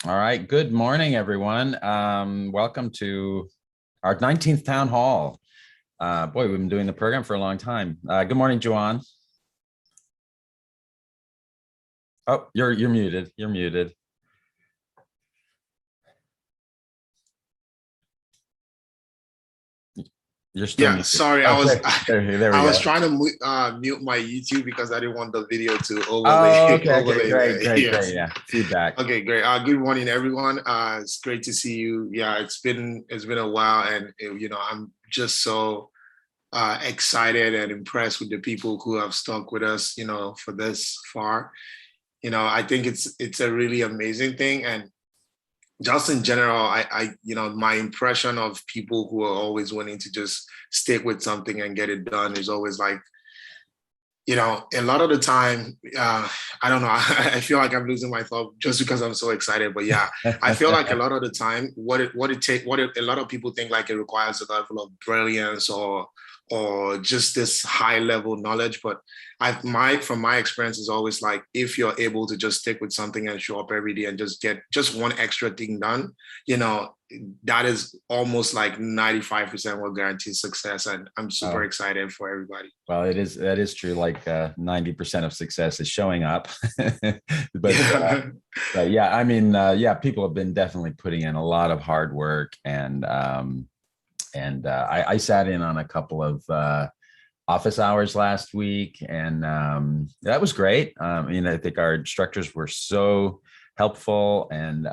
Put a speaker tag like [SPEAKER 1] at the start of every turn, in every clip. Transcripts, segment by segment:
[SPEAKER 1] All right. Good morning, everyone. Welcome to our 19th town hall. Boy, we've been doing the program for a long time. Good morning, Juwon. Oh, you're muted. You're muted. You're still
[SPEAKER 2] Yeah,
[SPEAKER 1] muted.
[SPEAKER 2] sorry, I
[SPEAKER 1] Oh,
[SPEAKER 2] was
[SPEAKER 1] there we
[SPEAKER 2] I was
[SPEAKER 1] go.
[SPEAKER 2] trying to mute my YouTube because I didn't want the video to overlay
[SPEAKER 1] Oh, okay.
[SPEAKER 2] overlay
[SPEAKER 1] Great,
[SPEAKER 2] there.
[SPEAKER 1] great, great.
[SPEAKER 2] Yes.
[SPEAKER 1] Yeah, feedback.
[SPEAKER 2] Okay, great. Good morning, everyone. It's great to see you. Yeah, it's been a while, and I'm just so excited and impressed with the people who have stuck with us, for this far. I think it's a really amazing thing, and just in general, my impression of people who are always wanting to just stick with something and get it done is always like, a lot of the time, I don't know, I feel like I'm losing my thought just because I'm so excited. But yeah, I feel like a lot of the time, a lot of people think like it requires a level of brilliance or just this high level knowledge. But from my experience is always like if you're able to just stick with something and show up every day and just get just one extra thing done, you know, that is almost like 95% will guarantee success. And I'm super
[SPEAKER 1] Oh,
[SPEAKER 2] excited for everybody.
[SPEAKER 1] well, that is true. Like 90% of success is showing up. but
[SPEAKER 2] Yeah.
[SPEAKER 1] but yeah, I mean, yeah, people have been definitely putting in a lot of hard work, and I sat in on a couple of office hours last week, and that was great. I think our instructors were so helpful, and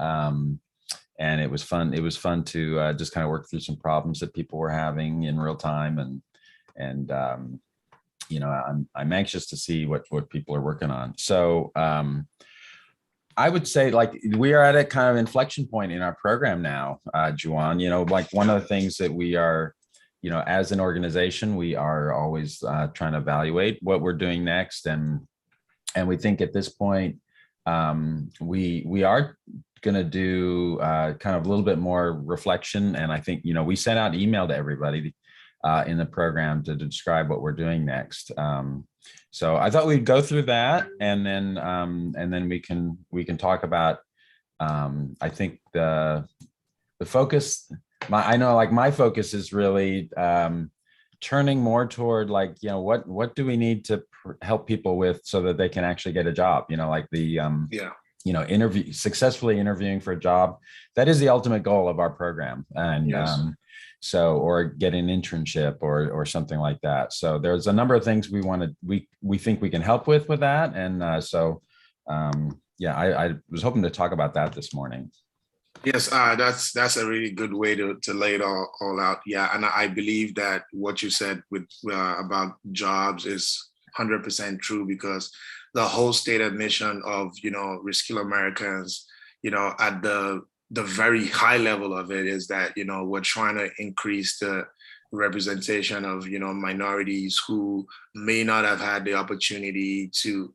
[SPEAKER 1] it was fun. It was fun to just kind of work through some problems that people were having in real time, and I'm anxious to see what people are working on. So I would say like we are at a kind of inflection point in our program now, Juwan. Like one of the things that we are, as an organization, we are always trying to evaluate what we're doing next, and we think at this point we are going to do kind of a little bit more reflection. And I think we sent out email to everybody in the program to describe what we're doing next. So I thought we'd go through that, and then we can talk about. I think the focus. I know like my focus is really turning more toward like what do we need to help people with so that they can actually get a job. Like the
[SPEAKER 2] Yeah.
[SPEAKER 1] successfully interviewing for a job. That is the ultimate goal of our program, and
[SPEAKER 2] Yes.
[SPEAKER 1] or get an internship or something like that. So there's a number of things we think we can help with that, and yeah, I was hoping to talk about that this morning.
[SPEAKER 2] Yes, that's a really good way to lay it all out. Yeah, and I believe that what you said with about jobs is 100% true because the whole stated mission of Reskill Americans, at the very high level of it is that we're trying to increase the representation of minorities who may not have had the opportunity to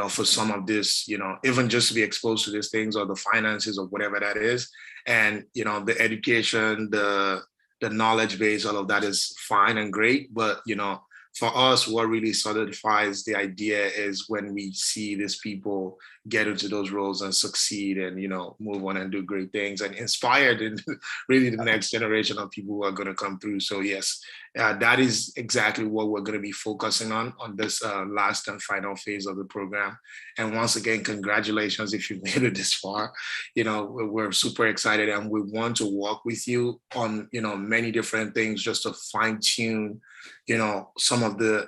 [SPEAKER 2] for some of this, even just to be exposed to these things or the finances or whatever that is. And, the education, the knowledge base, all of that is fine and great. But, for us, what really solidifies the idea is when we see these people get into those roles and succeed and, move on and do great things and inspired in really the next generation of people who are going to come through. So yes, that is exactly what we're going to be focusing on this last and final phase of the program. And once again, congratulations if you made it this far. We're super excited and we want to work with you on many different things just to fine tune some of the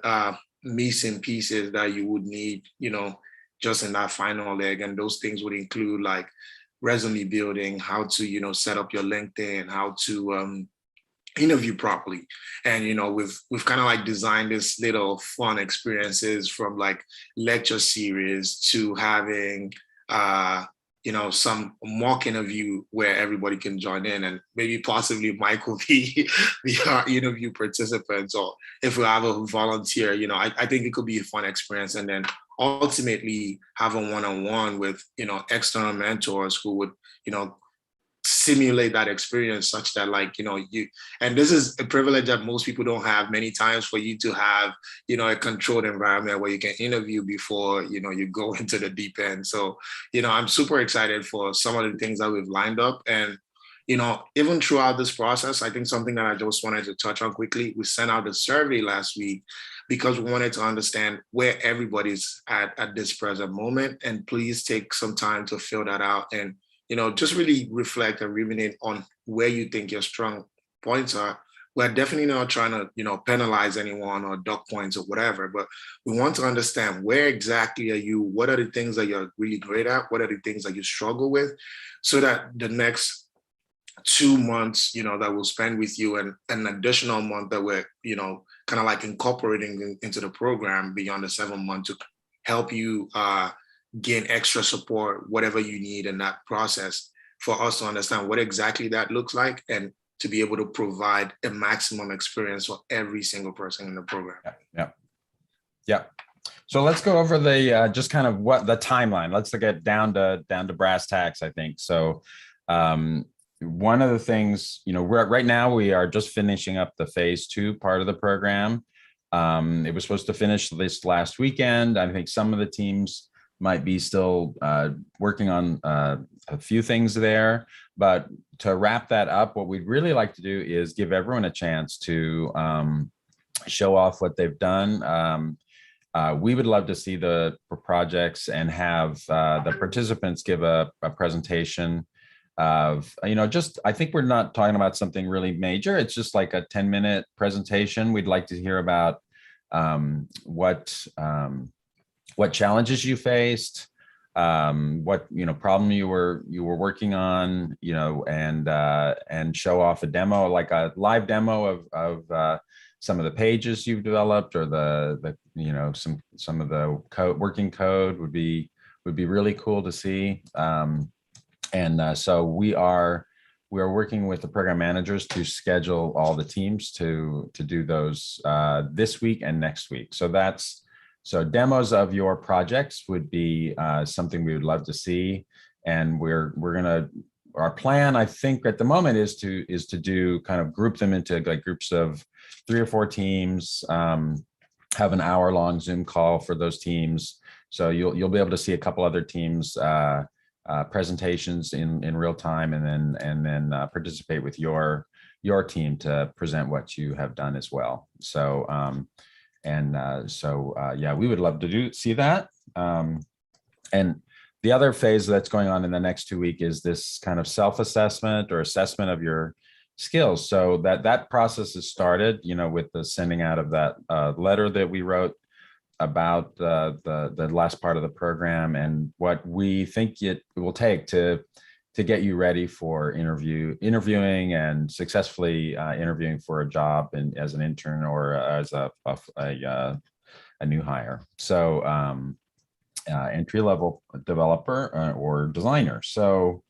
[SPEAKER 2] missing pieces that you would need just in that final leg. And those things would include like resume building, how to set up your LinkedIn, how to interview properly. And we've kind of like designed this little fun experiences from like lecture series to having some mock interview where everybody can join in and maybe possibly Mike will be the interview participants, or if we have a volunteer, I think it could be a fun experience. And then ultimately have a one-on-one with external mentors who would simulate that experience such that, like, and this is a privilege that most people don't have many times, for you to have, a controlled environment where you can interview before, you go into the deep end. So, I'm super excited for some of the things that we've lined up. And, even throughout this process, I think something that I just wanted to touch on quickly, we sent out a survey last week because we wanted to understand where everybody's at this present moment. And please take some time to fill that out and, just really reflect and ruminate on where you think your strong points are. We're definitely not trying to, penalize anyone or duck points or whatever, but we want to understand where exactly are you, what are the things that you're really great at, what are the things that you struggle with, so that the next 2 months, that we'll spend with you, and an additional month that we're, kind of like incorporating into the program beyond the 7 month, to help you gain extra support, whatever you need in that process, for us to understand what exactly that looks like, and to be able to provide a maximum experience for every single person in the program.
[SPEAKER 1] Yeah. So let's go over the just kind of what the timeline. Let's get down to brass tacks, I think. So one of the things, right now we are just finishing up the phase 2 part of the program. It was supposed to finish this last weekend. I think some of the teams might be still working on a few things there, but to wrap that up, what we'd really like to do is give everyone a chance to show off what they've done. We would love to see the projects and have the participants give a presentation of, I think we're not talking about something really major. It's just like a 10-minute presentation. We'd like to hear about what challenges you faced, what problem you were working on, and show off a demo, like a live demo of some of the pages you've developed, or some of the working code would be really cool to see. So we are working with the program managers to schedule all the teams to do those this week and next week. So demos of your projects would be something we would love to see. And our plan, I think at the moment, is to do kind of group them into like groups of 3 or 4 teams, have an hour-long Zoom call for those teams. So you'll be able to see a couple other teams presentations in real time, and then participate with your team to present what you have done as well. So we would love to see that. And the other phase that's going on in the next 2 weeks is this kind of self-assessment or assessment of your skills. So that process has started, with the sending out of that letter that we wrote about the last part of the program, and what we think it will take to get you ready for interviewing and successfully interviewing for a job as an intern or as a new hire. So entry-level developer or designer. So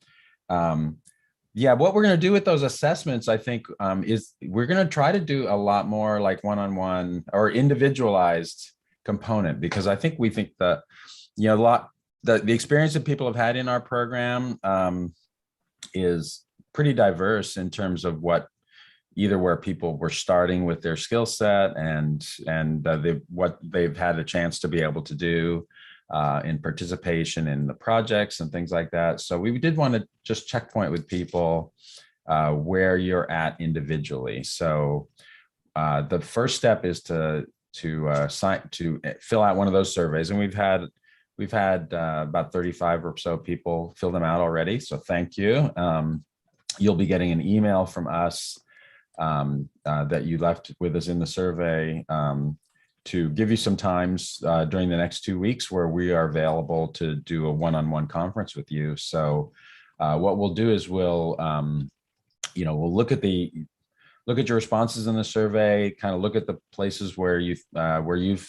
[SPEAKER 1] what we're going to do with those assessments, I think, is we're going to try to do a lot more like one-on-one or individualized component, because I think that the experience that people have had in our program is pretty diverse in terms of where people were starting with their skill set and what they've had a chance to be able to do in participation in the projects and things like that. So we did want to just checkpoint with people where you're at individually. So the first step is to fill out one of those surveys, and we've had about 35 or so people fill them out already. So thank you. You'll be getting an email from us that you left with us in the survey to give you some times during the next 2 weeks where we are available to do a one-on-one conference with you. So what we'll do is we'll look at your responses in the survey, kind of look at the places where you've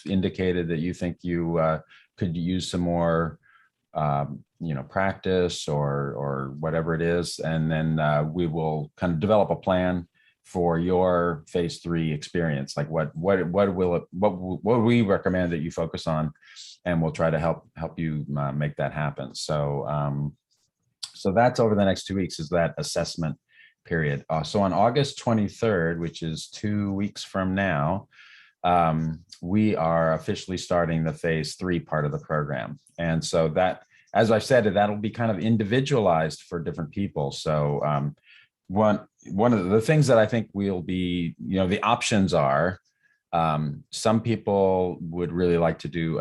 [SPEAKER 1] indicated that you think you could use some more, practice or whatever it is, and then we will kind of develop a plan for your phase 3 experience. Like what we recommend that you focus on, and we'll try to help you make that happen. So So that's over the next 2 weeks is that assessment period. So on August 23rd, which is 2 weeks from now, we are officially starting the phase 3 part of the program. And so that, as I've said, that'll be kind of individualized for different people. So one of the things that I think we'll be, the options are, some people would really like to do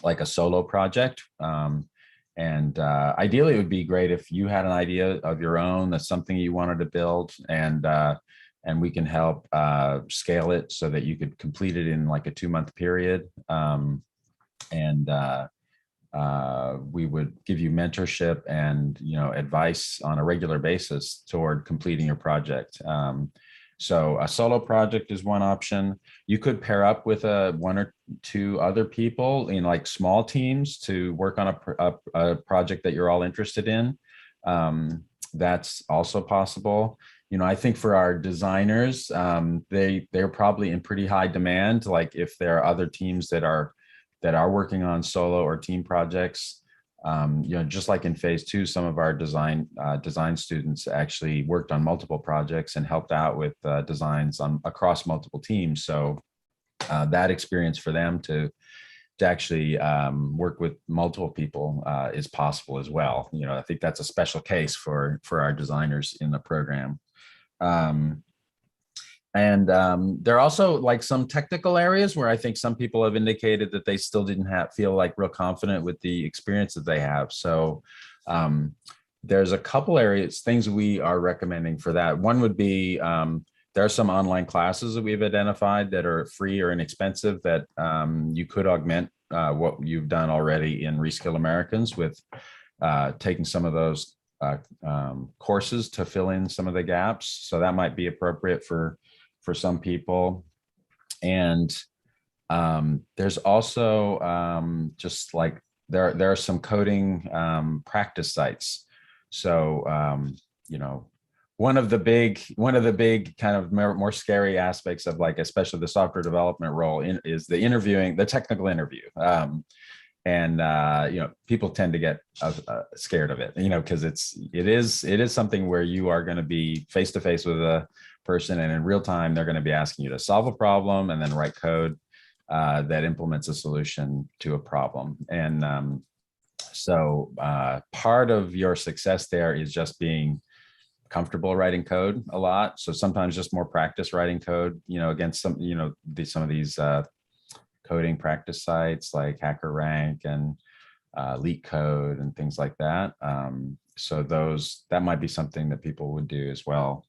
[SPEAKER 1] like a solo project. And ideally, it would be great if you had an idea of your own, that's something you wanted to build, and we can help scale it so that you could complete it in like a 2-month period. And we would give you mentorship and advice on a regular basis toward completing your project. So a solo project is one option. You could pair up with 1 or 2 other people in like small teams to work on a project that you're all interested in. That's also possible. I think for our designers, they're probably in pretty high demand. Like if there are other teams that are working on solo or team projects, just like in phase 2, some of our design students actually worked on multiple projects and helped out with designs across multiple teams. So that experience for them to actually work with multiple people is possible as well. I think that's a special case for our designers in the program. And there are also like some technical areas where I think some people have indicated that they still didn't feel like real confident with the experience that they have. So there's a couple areas, things we are recommending for that. One would be, there are some online classes that we've identified that are free or inexpensive that you could augment what you've done already in Reskill Americans with taking some of those courses to fill in some of the gaps. So that might be appropriate for some people. And there's also just like there are some coding practice sites. So one of the big kind of more scary aspects of like especially the software development role is the technical interview. And people tend to get scared of it, because it is something where you are going to be face to face with a person, and in real time they're going to be asking you to solve a problem and then write code that implements a solution to a problem. And so part of your success there is just being comfortable writing code a lot. So sometimes just more practice writing code, against some of these coding practice sites like HackerRank and LeetCode and things like that. So that might be something that people would do as well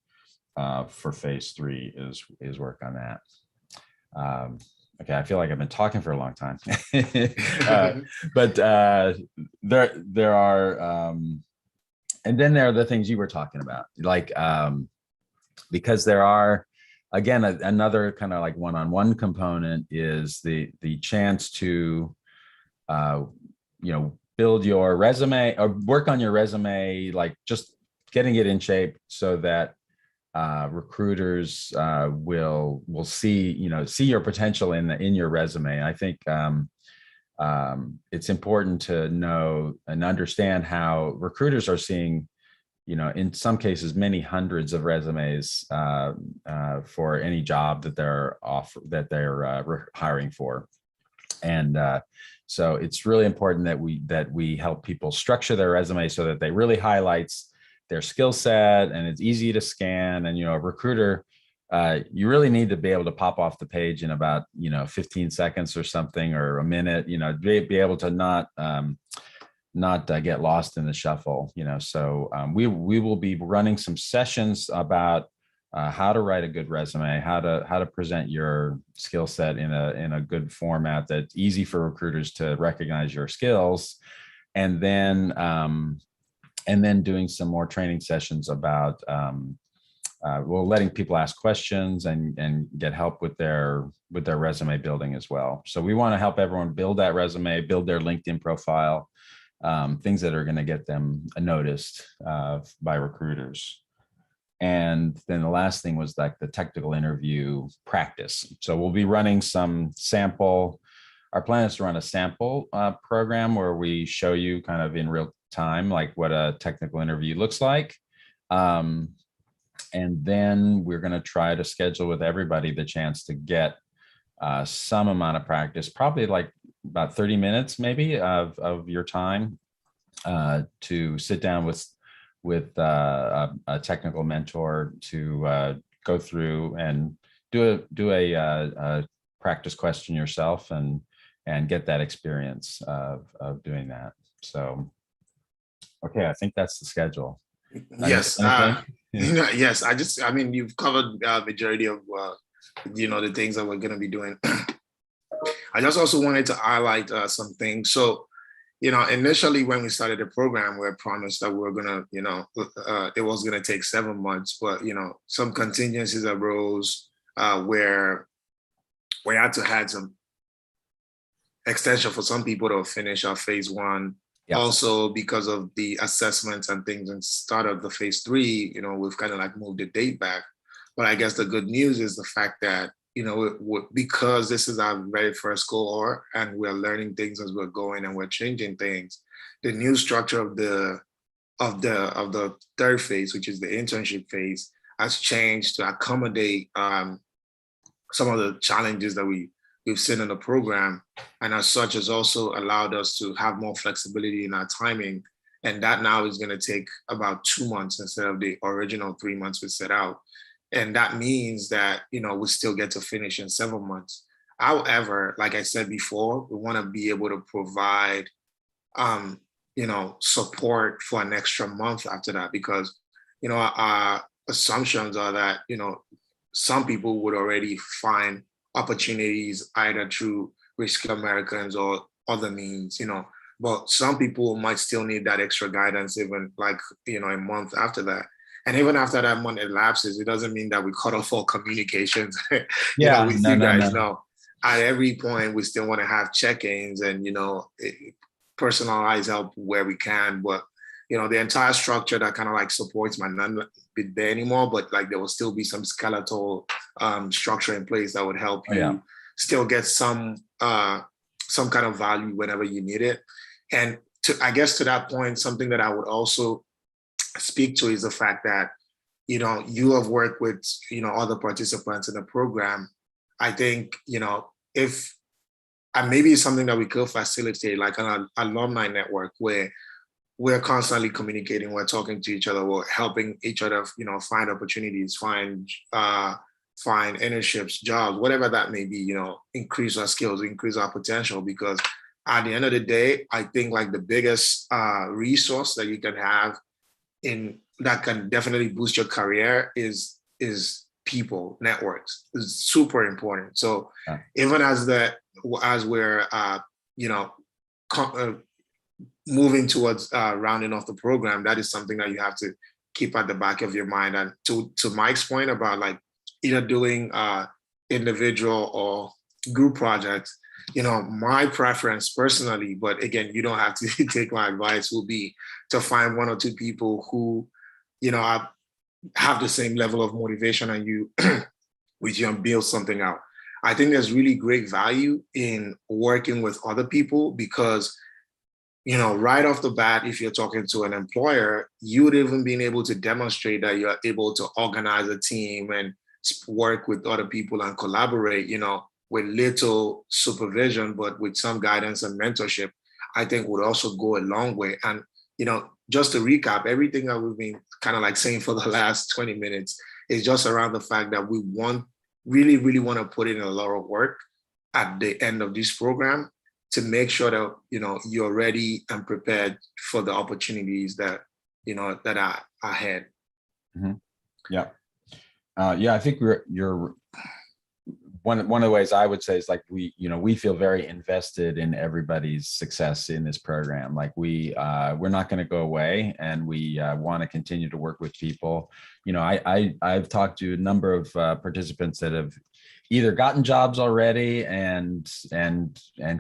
[SPEAKER 1] for phase 3 is work on that. Okay, I feel like I've been talking for a long time, but there are, and then there are the things you were talking about, like because there are. Again, another kind of like one-on-one component is the chance to, build your resume or work on your resume, like just getting it in shape so that recruiters will see your potential in your resume. I think it's important to know and understand how recruiters are seeing, in some cases, many hundreds of resumes for any job that they're hiring for. And so it's really important that we help people structure their resume so that they really highlights their skill set and it's easy to scan. And, a recruiter, you really need to be able to pop off the page in about, 15 seconds or something, or a minute, be able to not get lost in the shuffle, So we will be running some sessions about how to write a good resume, how to present your skill set in a good format that's easy for recruiters to recognize your skills, and then doing some more training sessions about letting people ask questions and get help with their resume building as well. So we want to help everyone build that resume, build their LinkedIn profile. Things that are going to get them noticed by recruiters. And then the last thing was like the technical interview practice. So we'll be running some sample. Our plan is to run a sample program where we show you kind of in time, like what a technical interview looks like. And then we're going to try to schedule with everybody the chance to get some amount of practice, probably like about 30 minutes maybe of your time to sit down with a technical mentor to go through and do a practice question yourself and get that experience of doing that. So, okay, I think that's the schedule.
[SPEAKER 2] Yes.
[SPEAKER 1] Anything?
[SPEAKER 2] Yes. I mean, you've covered majority of, the things that we're going to be doing. I just also wanted to highlight some things. So, initially when we started the program, we were promised that we were going to, it was going to take 7 months, but, some contingencies arose where we had to have some extension for some people to finish our phase 1. Yeah. Also, because of the assessments and things and start of the phase 3, we've kind of like moved the date back. But I guess the good news is the fact that, because this is our very first cohort and we're learning things as we're going and we're changing things, the new structure of the third phase, which is the internship phase, has changed to accommodate some of the challenges that we've seen in the program, and as such has also allowed us to have more flexibility in our timing. And that now is going to take about 2 months instead of the original 3 months we set out. And that means that, we still get to finish in 7 months. However, like I said before, we want to be able to provide, support for an extra month after that, because, our assumptions are that, some people would already find opportunities either through Reskill Americans or other means, but some people might still need that extra guidance even like, a month after that. And even after that month elapses, it doesn't mean that we cut off all communications.
[SPEAKER 1] Yeah,
[SPEAKER 2] with you guys. No, at every point, we still want to have check-ins and, personalized help where we can. But, the entire structure that kind of like supports might not be there anymore, but like there will still be some skeletal structure in place that would help you still get some kind of value whenever you need it. And I guess to that point, something that I would also speak to is the fact that, you have worked with, other participants in the program. I think, if, and maybe it's something that we could facilitate, like an alumni network where we're constantly communicating, we're talking to each other, we're helping each other, find opportunities, find internships, jobs, whatever that may be, increase our skills, increase our potential. Because at the end of the day, I think like the biggest resource that you can have that can definitely boost your career is people, networks. Is super important. So even as we're moving towards rounding off the program, that is something that you have to keep at the back of your mind. And to Mike's point about like either doing individual or group projects, my preference personally, but again, you don't have to take my advice, will be to find 1 or 2 people who, have the same level of motivation and you with you and build something out. I think there's really great value in working with other people because, right off the bat, if you're talking to an employer, you would even be able to demonstrate that you're able to organize a team and work with other people and collaborate, with little supervision, but with some guidance and mentorship, I think would also go a long way. And, just to recap, everything that we've been kind of like saying for the last 20 minutes is just around the fact that we really, really want to put in a lot of work at the end of this program to make sure that, you're ready and prepared for the opportunities that, that are ahead.
[SPEAKER 1] Mm-hmm. Yeah. I think you're one of the ways I would say is like we feel very invested in everybody's success in this program. Like we're not going to go away, and we want to continue to work with people. I've talked to a number of participants that have either gotten jobs already and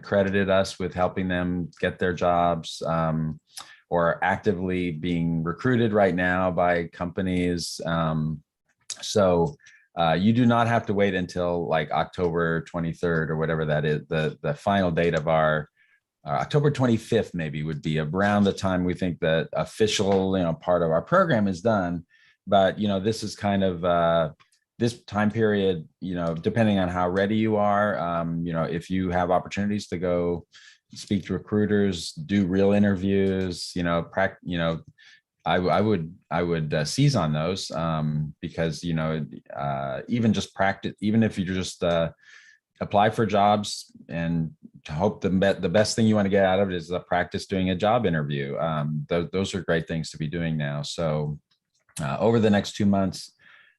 [SPEAKER 1] credited us with helping them get their jobs, or actively being recruited right now by companies. So you do not have to wait until like October 23rd or whatever that is, the final date of our October 25th maybe would be around the time we think that official, part of our program is done. But, this is kind of this time period, depending on how ready you are, if you have opportunities to go speak to recruiters, do real interviews, I would seize on those because, even just practice, even if you just apply for jobs and hope the best thing you want to get out of it is practice doing a job interview. Those are great things to be doing now. So over the next 2 months,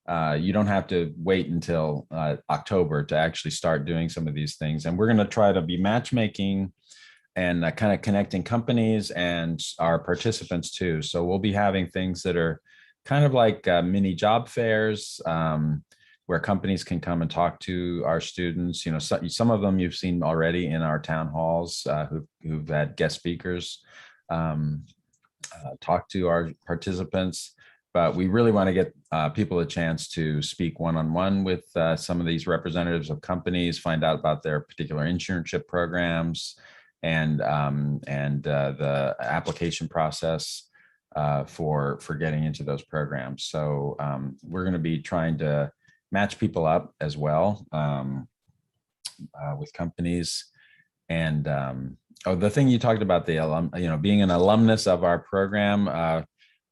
[SPEAKER 1] you don't have to wait until October to actually start doing some of these things. And we're going to try to be matchmaking and kind of connecting companies and our participants too. So we'll be having things that are kind of like mini job fairs, where companies can come and talk to our students. Some of them you've seen already in our town halls, who've had guest speakers talk to our participants. But we really want to get people a chance to speak one-on-one with some of these representatives of companies, find out about their particular internship programs and the application process for getting into those programs. So we're going to be trying to match people up as well with companies. And the thing you talked about, the being an alumnus of our program,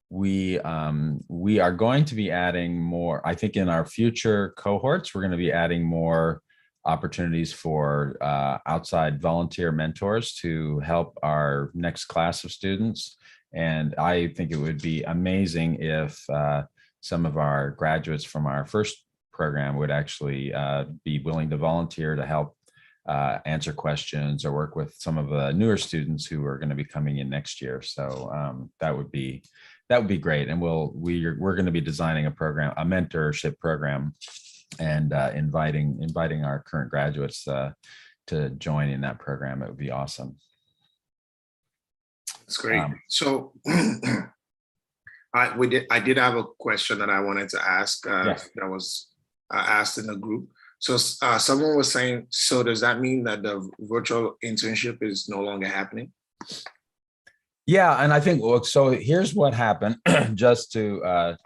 [SPEAKER 1] we are going to be adding more. I think in our future cohorts, we're going to be adding more opportunities for outside volunteer mentors to help our next class of students. And I think it would be amazing if some of our graduates from our first program would actually be willing to volunteer to help answer questions or work with some of the newer students who are going to be coming in next year. So that would be great. And we're going to be designing a mentorship program, and inviting our current graduates to join in that program. It would be awesome.
[SPEAKER 2] That's great. So I did have a question that I wanted to ask.
[SPEAKER 1] Yes.
[SPEAKER 2] That was asked in the group. So someone was saying, so does that mean that the virtual internship is no longer happening?
[SPEAKER 1] Yeah, and I think so. Here's what happened. Just to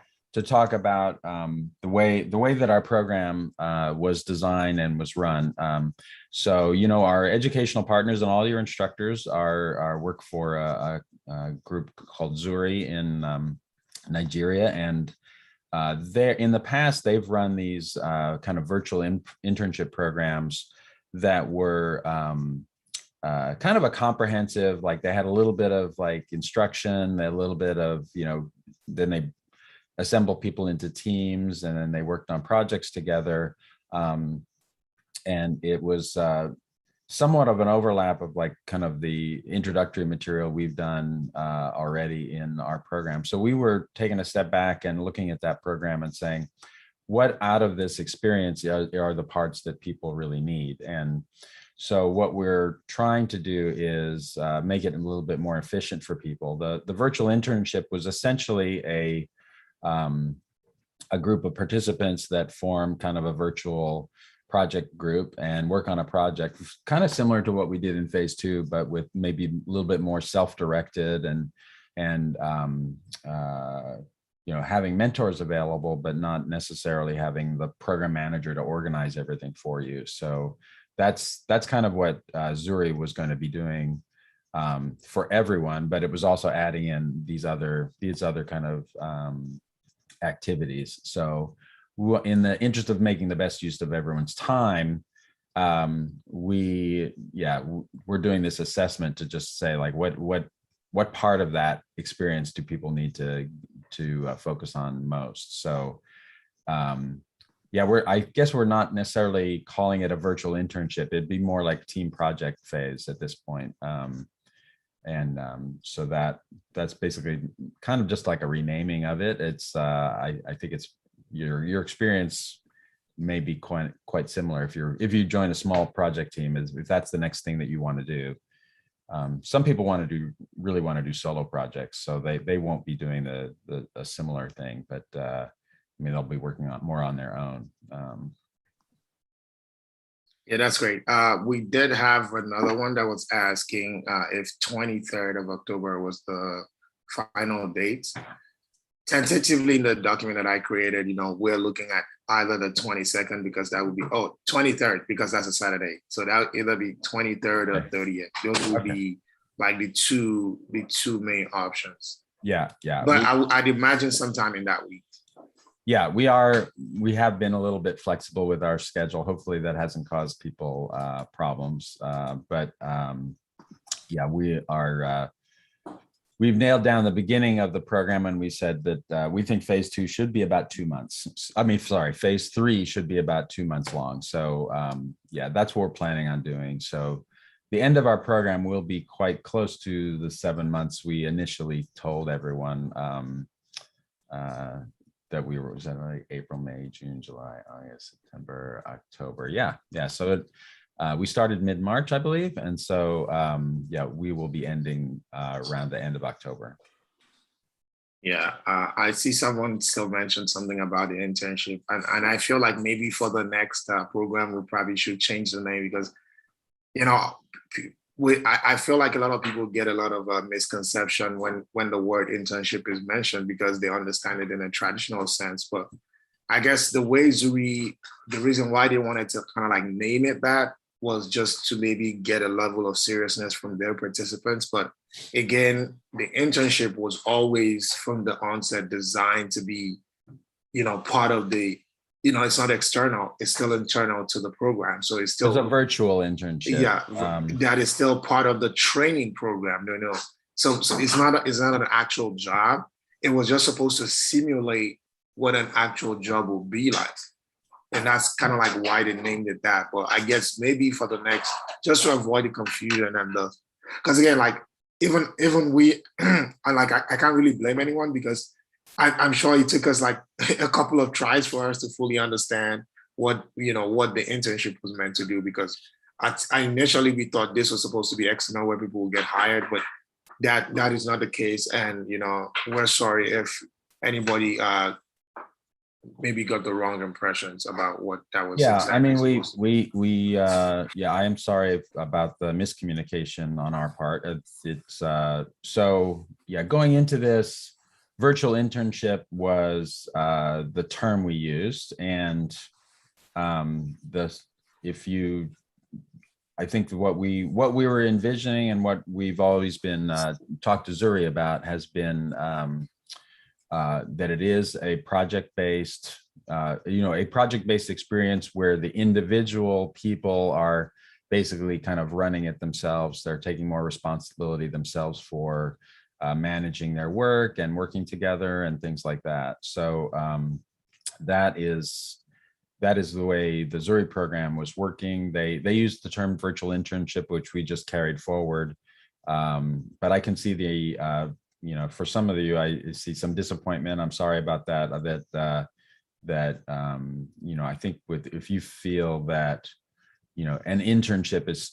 [SPEAKER 1] talk about the way that our program was designed and was run. So our educational partners and all your instructors work for a group called Zuri in Nigeria, and there in the past they've run these kind of virtual internship programs that were kind of a comprehensive, like they had a little bit of like instruction, a little bit of, then they assemble people into teams, and then they worked on projects together. And it was somewhat of an overlap of like kind of the introductory material we've done already in our program. So we were taking a step back and looking at that program and saying, what out of this experience are the parts that people really need? And so what we're trying to do is make it a little bit more efficient for people. The virtual internship was essentially a group of participants that form kind of a virtual project group and work on a project kind of similar to what we did in phase 2, but with maybe a little bit more self-directed and having mentors available, but not necessarily having the program manager to organize everything for you. So that's kind of what Zuri was going to be doing for everyone, but it was also adding in these other kind of activities. So in the interest of making the best use of everyone's time, we're doing this assessment to just say like what part of that experience do people need to focus on most. So I guess we're not necessarily calling it a virtual internship. It'd be more like team project phase at this point. So that's basically kind of just like a renaming of it. It's I think it's your experience may be quite similar if you join a small project team, if that's the next thing that you want to do. Some people really want to do solo projects, so they won't be doing a similar thing, but they'll be working on more on their own.
[SPEAKER 2] Yeah, that's great. We did have another one that was asking if 23rd of October was the final date. Tentatively in the document that I created, we're looking at either the 22nd because that would be 23rd because that's a Saturday. So that would either be 23rd or 30th. Those would be like the two main options.
[SPEAKER 1] Yeah, yeah.
[SPEAKER 2] But I'd imagine sometime in that week.
[SPEAKER 1] Yeah, we have been a little bit flexible with our schedule. Hopefully that hasn't caused people problems. But yeah, we've nailed down the beginning of the program and we said that we think phase 2 should be about 2 months. I mean, sorry, phase 3 should be about 2 months long. So yeah, that's what we're planning on doing. So the end of our program will be quite close to the 7 months we initially told everyone that we were, was that like April, May, June, July, August, September, October. Yeah. So we started mid-March, I believe. And so, yeah, we will be ending around the end of October.
[SPEAKER 2] Yeah, I see someone still mentioned something about the internship. And I feel like maybe for the next program, we probably should change the name because, I feel like a lot of people get a lot of misconception when the word internship is mentioned because they understand it in a traditional sense. But I guess the way the reason why they wanted to kind of like name it that was just to maybe get a level of seriousness from their participants. But again, the internship was always from the onset designed to be, part of the, it's not external, it's still internal to the program. So it's still
[SPEAKER 1] a virtual internship.
[SPEAKER 2] Yeah, that is still part of the training program. So it's not an actual job. It was just supposed to simulate what an actual job will be like. And that's kind of like why they named it that. But I guess maybe for the next, just to avoid the confusion and because again, like even we, I can't really blame anyone because I'm sure it took us like a couple of tries for us to fully understand what the internship was meant to do. Because initially we thought this was supposed to be external where people will get hired, but that is not the case. And we're sorry if anybody maybe got the wrong impressions about what that was.
[SPEAKER 1] Yeah,
[SPEAKER 2] exactly
[SPEAKER 1] I mean, yeah, I am sorry about the miscommunication on our part. It's so yeah, going into this, virtual internship was the term we used, and I think what we were envisioning and what we've always been talked to Zuri about has been that it is a project-based, a project-based experience where the individual people are basically kind of running it themselves. They're taking more responsibility themselves for managing their work and working together and things like that. So that is the way the Zuri program was working. They used the term virtual internship, which we just carried forward. But I can see the for some of you, I see some disappointment. I'm sorry about that. I think if you feel that, an internship is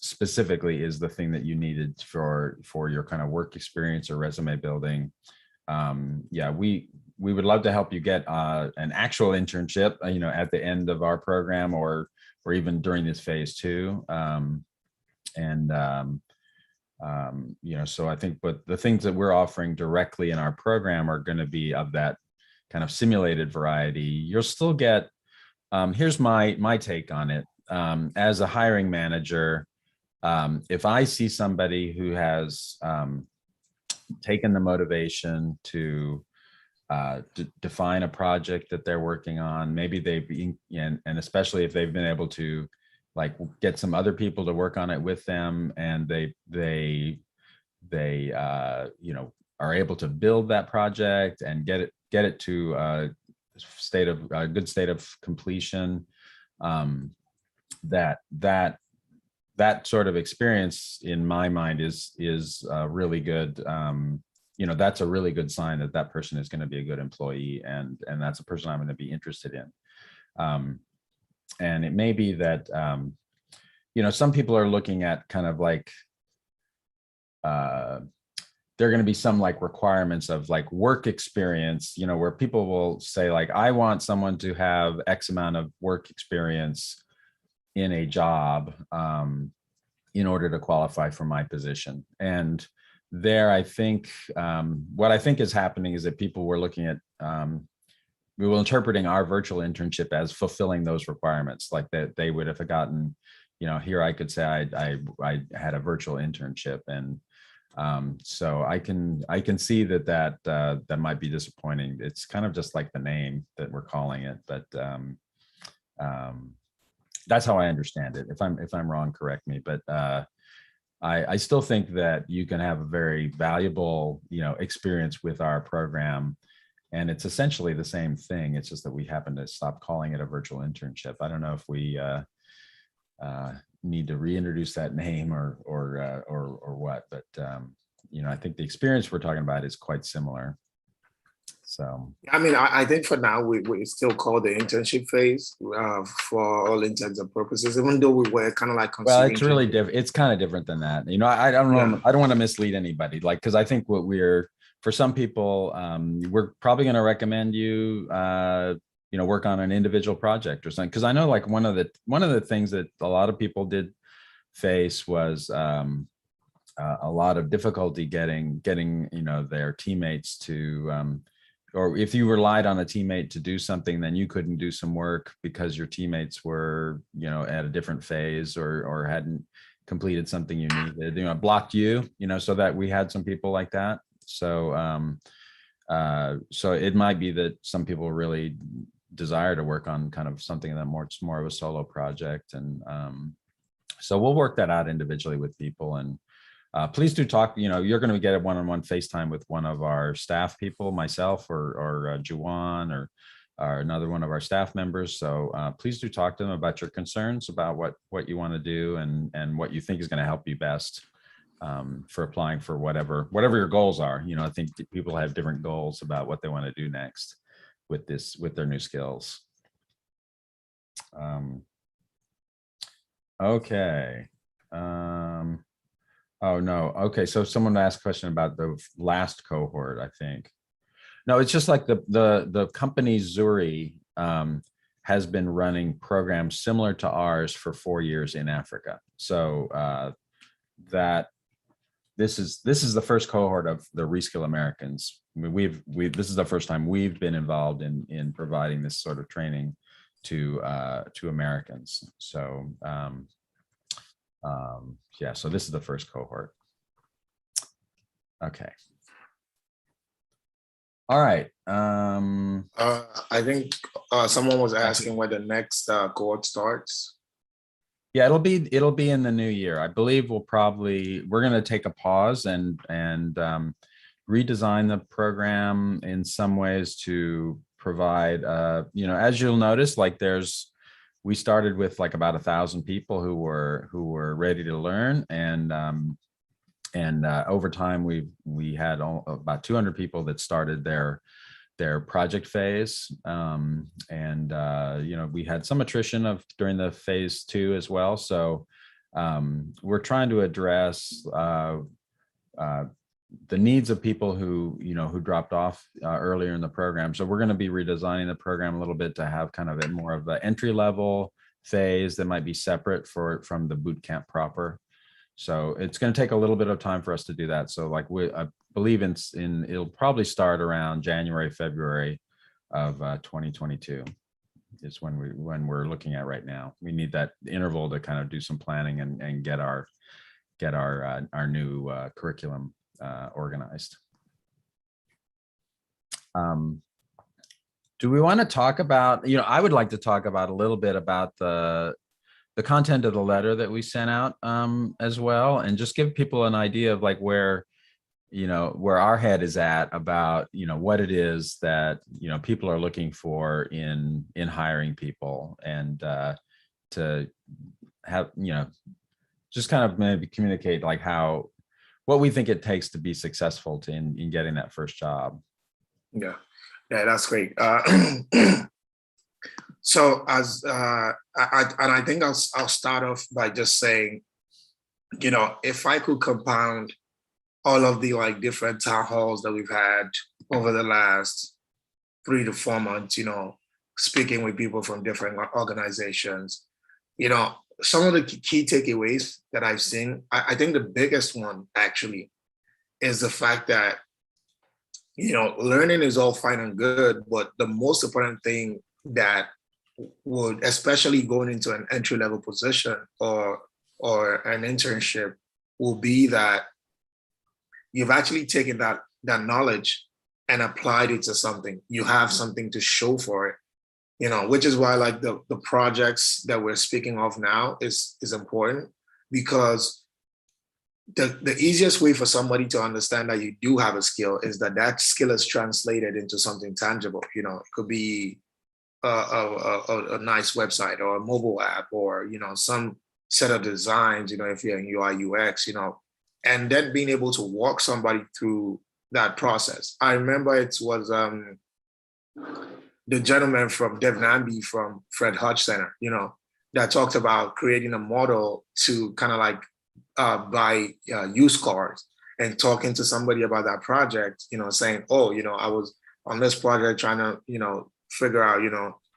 [SPEAKER 1] the thing that you needed for your kind of work experience or resume building. Yeah, we would love to help you get an actual internship, at the end of our program or even during this phase 2. So I think, but the things that we're offering directly in our program are going to be of that kind of simulated variety. You'll still get, here's my take on it. As a hiring manager, if I see somebody who has taken the motivation to define a project that they're working on, maybe and especially if they've been able to like get some other people to work on it with them, and they are able to build that project and get it to a good state of completion. That sort of experience in my mind is really good. That's a really good sign that person is going to be a good employee, and that's a person I'm going to be interested in. And it may be that, some people are looking at kind of like, there are going to be some like requirements of like work experience, where people will say like, I want someone to have X amount of work experience in a job in order to qualify for my position. And there, I think what I think is happening is that people were looking at we were interpreting our virtual internship as fulfilling those requirements, like that they would have gotten, here I could say I had a virtual internship, and so I can see that might be disappointing. It's kind of just like the name that we're calling it, but that's how I understand it. If I'm wrong, correct me. But I still think that you can have a very valuable experience with our program. And it's essentially the same thing. It's just that we happen to stop calling it a virtual internship. I don't know if we need to reintroduce that name or what, but I think the experience we're talking about is quite similar. So
[SPEAKER 2] I mean, I think for now we still call the internship phase for all intents and purposes, even though we were kind of like
[SPEAKER 1] well, it's really different. It's kind of different than that. I don't know. Yeah. I don't want to mislead anybody, because I think for some people, we're probably going to recommend you, work on an individual project or something. Because I know, like, one of the things that a lot of people did face was a lot of difficulty getting their teammates to, or if you relied on a teammate to do something, then you couldn't do some work because your teammates were, at a different phase or hadn't completed something you needed, blocked you, so that we had some people like that. So, so it might be that some people really desire to work on kind of something that it's more of a solo project. And so we'll work that out individually with people. And please do talk, you're going to get a one-on-one FaceTime with one of our staff people, myself or Juwon or another one of our staff members. So please do talk to them about your concerns about what you want to do and what you think is going to help you best for applying for whatever your goals are. I think people have different goals about what they want to do next with their new skills. Okay. Oh no. Okay. So someone asked a question about the last cohort, I think. No, it's just like the company Zuri has been running programs similar to ours for 4 years in Africa. So that this is the first cohort of the Reskill Americans. I mean, this is the first time we've been involved in providing this sort of training to Americans. So yeah, so this is the first cohort. Okay. All right.
[SPEAKER 2] I think someone was asking where the next cohort starts.
[SPEAKER 1] Yeah, it'll be in the new year. I believe we're going to take a pause and redesign the program in some ways to provide, as you'll notice, like we started with like about 1,000 people who were ready to learn, and over time we had about 200 people that started their project phase, we had some attrition during the phase 2 as well. So we're trying to address the needs of people who dropped off earlier in the program. So we're going to be redesigning the program a little bit to have kind of more of an entry level phase that might be separate from the boot camp proper. So it's going to take a little bit of time for us to do that. So like I believe it'll probably start around January, February of 2022 is when we're looking at right now. We need that interval to kind of do some planning and get our new curriculum organized. Do we want to talk about, I would like to talk about a little bit about the content of the letter that we sent out as well, and just give people an idea of like where our head is at about, what it is that, people are looking for in hiring people, and to have, just kind of maybe communicate like what we think it takes to be successful in getting that first job.
[SPEAKER 2] Yeah, that's great. So I think I'll start off by just saying, if I could compound all of the like different town halls that we've had over the last 3 to 4 months, speaking with people from different organizations, some of the key takeaways that I've seen, I think the biggest one actually is the fact that, learning is all fine and good, but the most important thing that would, especially going into an entry level position or an internship, will be that you've actually taken that knowledge and applied it to something. You have something to show for it, which is why like the projects that we're speaking of now is important, because the easiest way for somebody to understand that you do have a skill is that skill is translated into something tangible. It could be a nice website or a mobile app, or some set of designs, if you're in UI UX, and then being able to walk somebody through that process. I remember it was the gentleman from Dev Nambi from Fred Hodge Center, that talked about creating a model to kind of like buy used cars, and talking to somebody about that project, saying, oh, I was on this project trying to, figure out,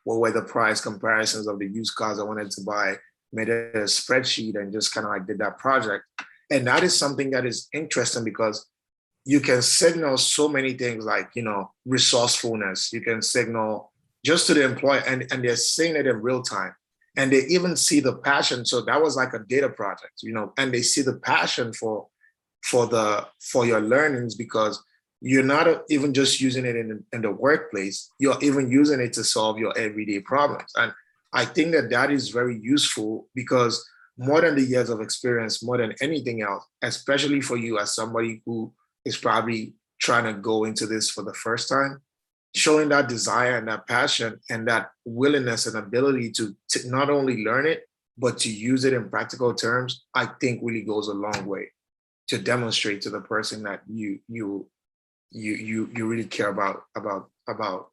[SPEAKER 2] what were the price comparisons of the used cars I wanted to buy, made a spreadsheet and just kind of like did that project. And that is something that is interesting because you can signal so many things like, resourcefulness. You can signal just to the employer, and they're seeing it in real time. And they even see the passion. So that was like a data project, and they see the passion for your learnings, because you're not even just using it in the workplace, you're even using it to solve your everyday problems. And I think that is very useful, because more than the years of experience, more than anything else, especially for you as somebody who is probably trying to go into this for the first time, showing that desire and that passion and that willingness and ability to not only learn it, but to use it in practical terms, I think really goes a long way to demonstrate to the person that you really care about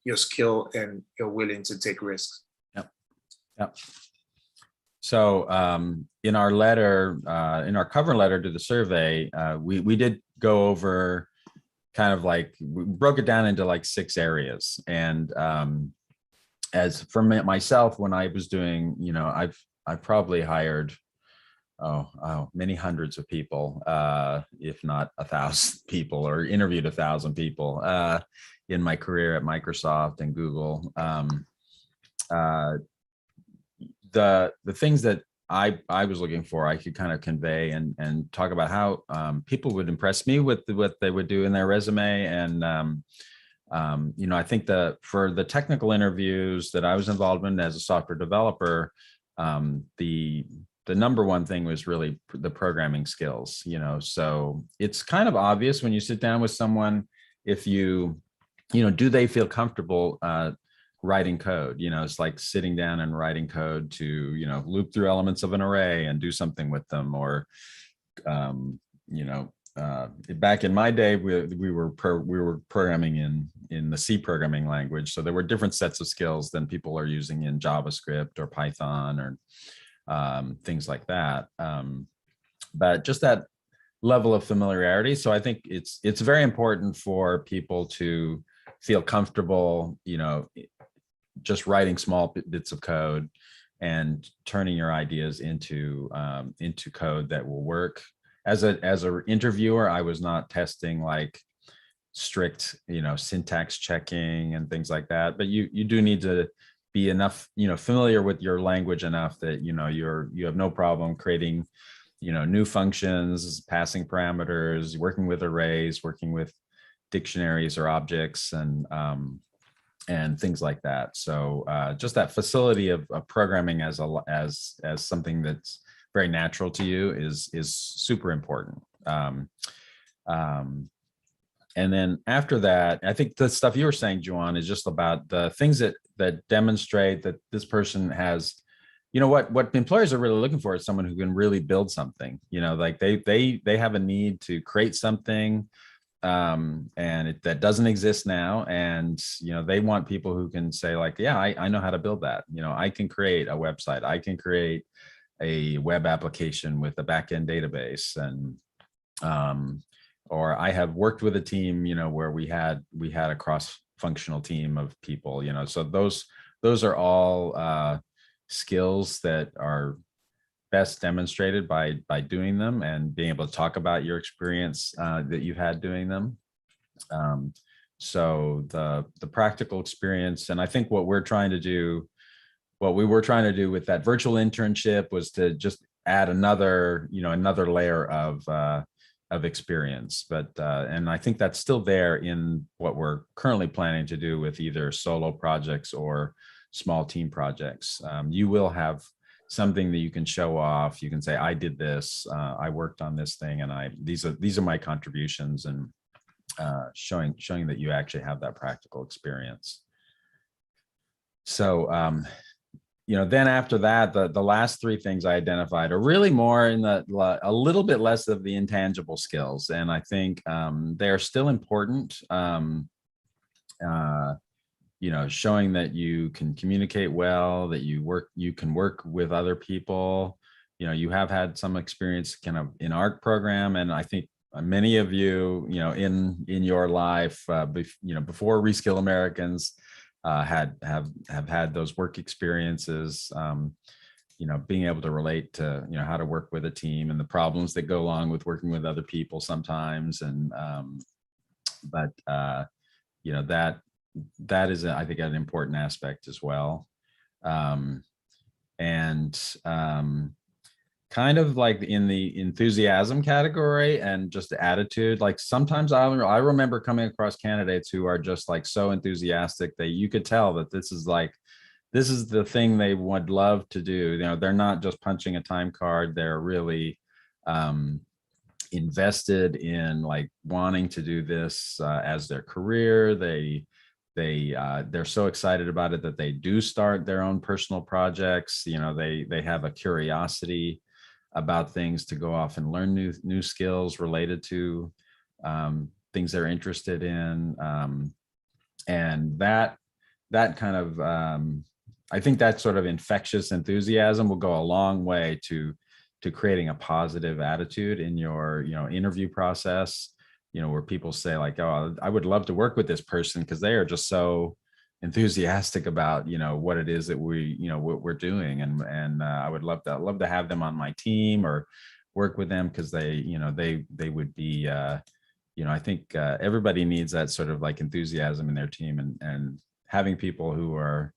[SPEAKER 2] your skill and you're willing to take risks.
[SPEAKER 1] Yep. Yep. So in our letter, in our cover letter to the survey, we did go over kind of like, we broke it down into like 6 areas. And as for myself, when I was doing, I've probably hired many hundreds of people, if not 1,000 people, or interviewed 1,000 people in my career at Microsoft and Google. The things that I was looking for, I could kind of convey and talk about how people would impress me with what they would do in their resume. And I think for the technical interviews that I was involved in as a software developer, the number one thing was really the programming skills. So it's kind of obvious when you sit down with someone, if do they feel comfortable writing code? It's like sitting down and writing code to, loop through elements of an array and do something with them. Or, back in my day, we were programming in the C programming language. So there were different sets of skills than people are using in JavaScript or Python or things like that. But just that level of familiarity. So I think it's very important for people to feel comfortable, just writing small bits of code and turning your ideas into code that will work. As an interviewer, I was not testing like strict, syntax checking and things like that. But you do need to be enough, familiar with your language enough that you have no problem creating, new functions, passing parameters, working with arrays, working with dictionaries or objects, and things like that. So just that facility of programming as something that's very natural to you is super important. And then after that, I think the stuff you were saying, Juwon, is just about the things that demonstrate that this person has, what employers are really looking for is someone who can really build something. Like they have a need to create something, and that doesn't exist now, and they want people who can say like, yeah, I know how to build that. I can create a website, I can create a web application with a backend database, and or I have worked with a team where we had a cross-functional team of people. So those are all skills that are best demonstrated by doing them and being able to talk about your experience that you've had doing them. So the practical experience, and I think what we were trying to do with that virtual internship was to just add another layer of experience. But and I think that's still there in what we're currently planning to do with either solo projects or small team projects. You will have something that you can show off. You can say, I did this, I worked on this thing, and these are my contributions, and showing that you actually have that practical experience. So then after that, the last three things I identified are really more in a little bit less of the intangible skills. And I think they're still important. Showing that you can communicate well, that you can work with other people. You have had some experience kind of in art program. And I think many of you, in your life, before Reskill Americans, have had those work experiences, being able to relate to, how to work with a team and the problems that go along with working with other people sometimes. And, that is, I think, an important aspect as well. Kind of like in the enthusiasm category and just the attitude, like sometimes I remember coming across candidates who are just like so enthusiastic that you could tell that this is the thing they would love to do. They're not just punching a time card. They're really invested in like wanting to do this as their career. They're so excited about it that they do start their own personal projects. They have a curiosity about things to go off and learn new skills related to things they're interested in. And that kind of, I think that sort of infectious enthusiasm will go a long way to creating a positive attitude in your, interview process, where people say like, oh, I would love to work with this person because they are just so enthusiastic about, what it is that what we're doing. And I would love to have them on my team or work with them because they would be, I think everybody needs that sort of like enthusiasm in their team, and having people who are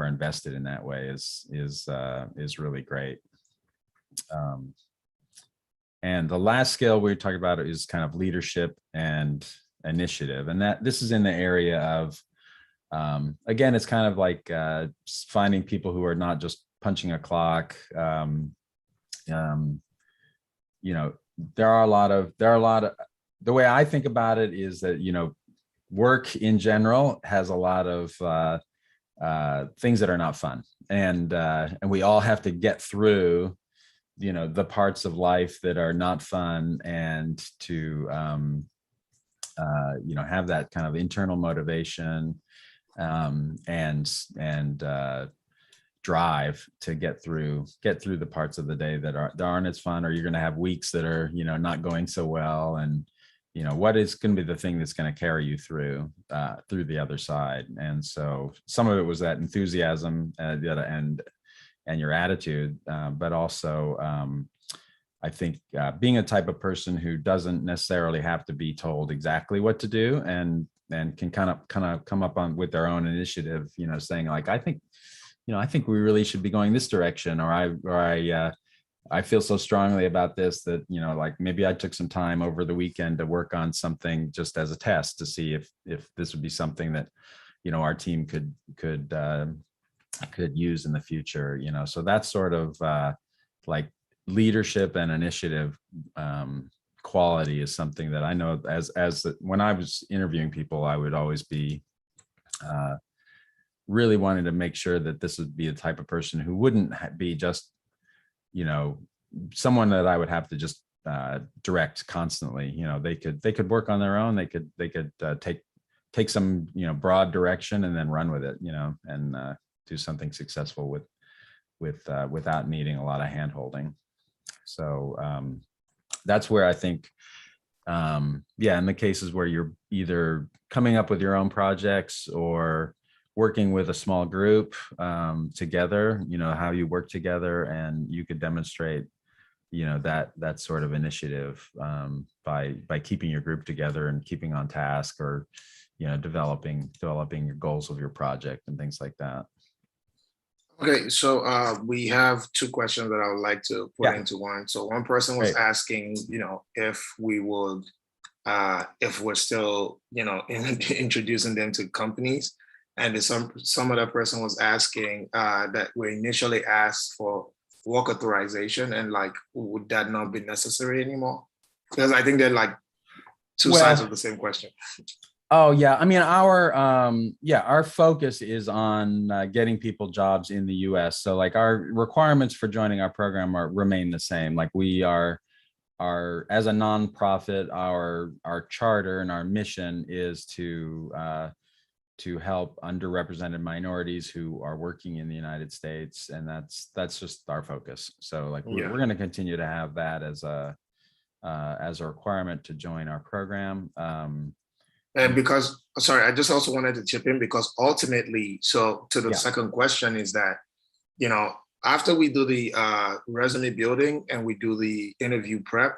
[SPEAKER 1] invested in that way is really great. And the last skill we talk about is kind of leadership and initiative. And that this is in the area of, again, it's kind of like finding people who are not just punching a clock. There are a lot of, the way I think about it is that, work in general has a lot of things that are not fun. And we all have to get through the parts of life that are not fun, and to have that kind of internal motivation and drive to get through the parts of the day that aren't as fun, or you're going to have weeks that are not going so well, and what is going to be the thing that's going to carry you through the other side. And so some of it was that enthusiasm and your attitude, but also I think being a type of person who doesn't necessarily have to be told exactly what to do, and can kind of come up with their own initiative, saying like, I think we really should be going this direction, or I feel so strongly about this that, like maybe I took some time over the weekend to work on something just as a test to see if this would be something that, our team could use in the future, so that's sort of like leadership and initiative quality is something that I know as when I was interviewing people, I would always be really wanting to make sure that this would be a type of person who wouldn't be just, someone that I would have to just direct constantly. They could work on their own. They could take some, broad direction and then run with it, and do something successful without needing a lot of hand holding. So that's where I think, in the cases where you're either coming up with your own projects or working with a small group together, how you work together, and you could demonstrate, that sort of initiative by keeping your group together and keeping on task, or, developing your goals of your project and things like that.
[SPEAKER 2] Okay, so we have two questions that I would like to put into one. So one person was asking, if we would, if we're still, introducing them to companies, and some other person was asking that we initially asked for work authorization, and like, would that not be necessary anymore? Because I think they're like two sides of the same question.
[SPEAKER 1] Oh yeah, I mean, our focus is on getting people jobs in the U.S. So like our requirements for joining our program remain the same. Like we are as a nonprofit, our charter and our mission is to help underrepresented minorities who are working in the United States, and that's just our focus. So like we're going to continue to have that as a requirement to join our program.
[SPEAKER 2] And because, sorry, I just also wanted to chip in, because ultimately, so to the second question is that, after we do the resume building and we do the interview prep,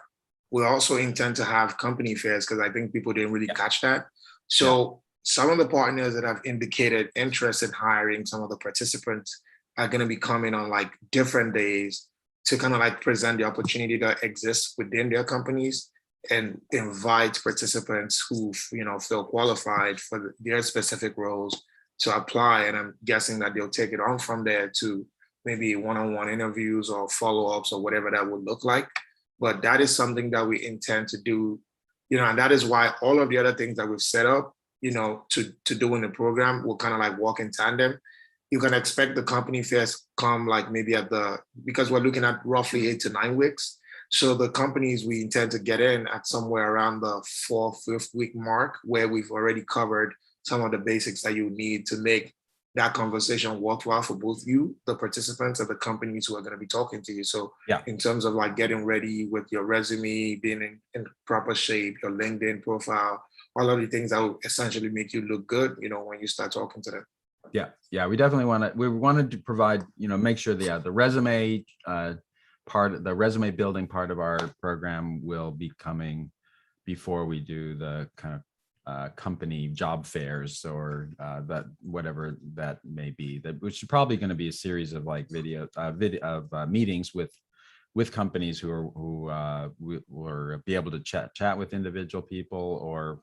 [SPEAKER 2] we also intend to have company fairs, because I think people didn't really catch that. So some of the partners that have indicated interest in hiring some of the participants are going to be coming on like different days to kind of like present the opportunity that exists within their companies and invite participants who, feel qualified for their specific roles to apply. And I'm guessing that they'll take it on from there to maybe one-on-one interviews or follow-ups or whatever that would look like. But that is something that we intend to do, and that is why all of the other things that we've set up, to do in the program will kind of like walk in tandem. You can expect the company fairs come like maybe because we're looking at roughly 8 to 9 weeks. So the companies we intend to get in at somewhere around the 4th, 5th week mark, where we've already covered some of the basics that you need to make that conversation worthwhile for both you, the participants, and the companies who are going to be talking to you. So in terms of like getting ready with your resume, being in proper shape, your LinkedIn profile, all of the things that will essentially make you look good, when you start talking to them.
[SPEAKER 1] Yeah, we definitely wanted to provide, make sure the resume the resume building part of our program will be coming before we do the kind of company job fairs, or that whatever that may be, which is probably going to be a series of like meetings with companies who will be able to chat with individual people, or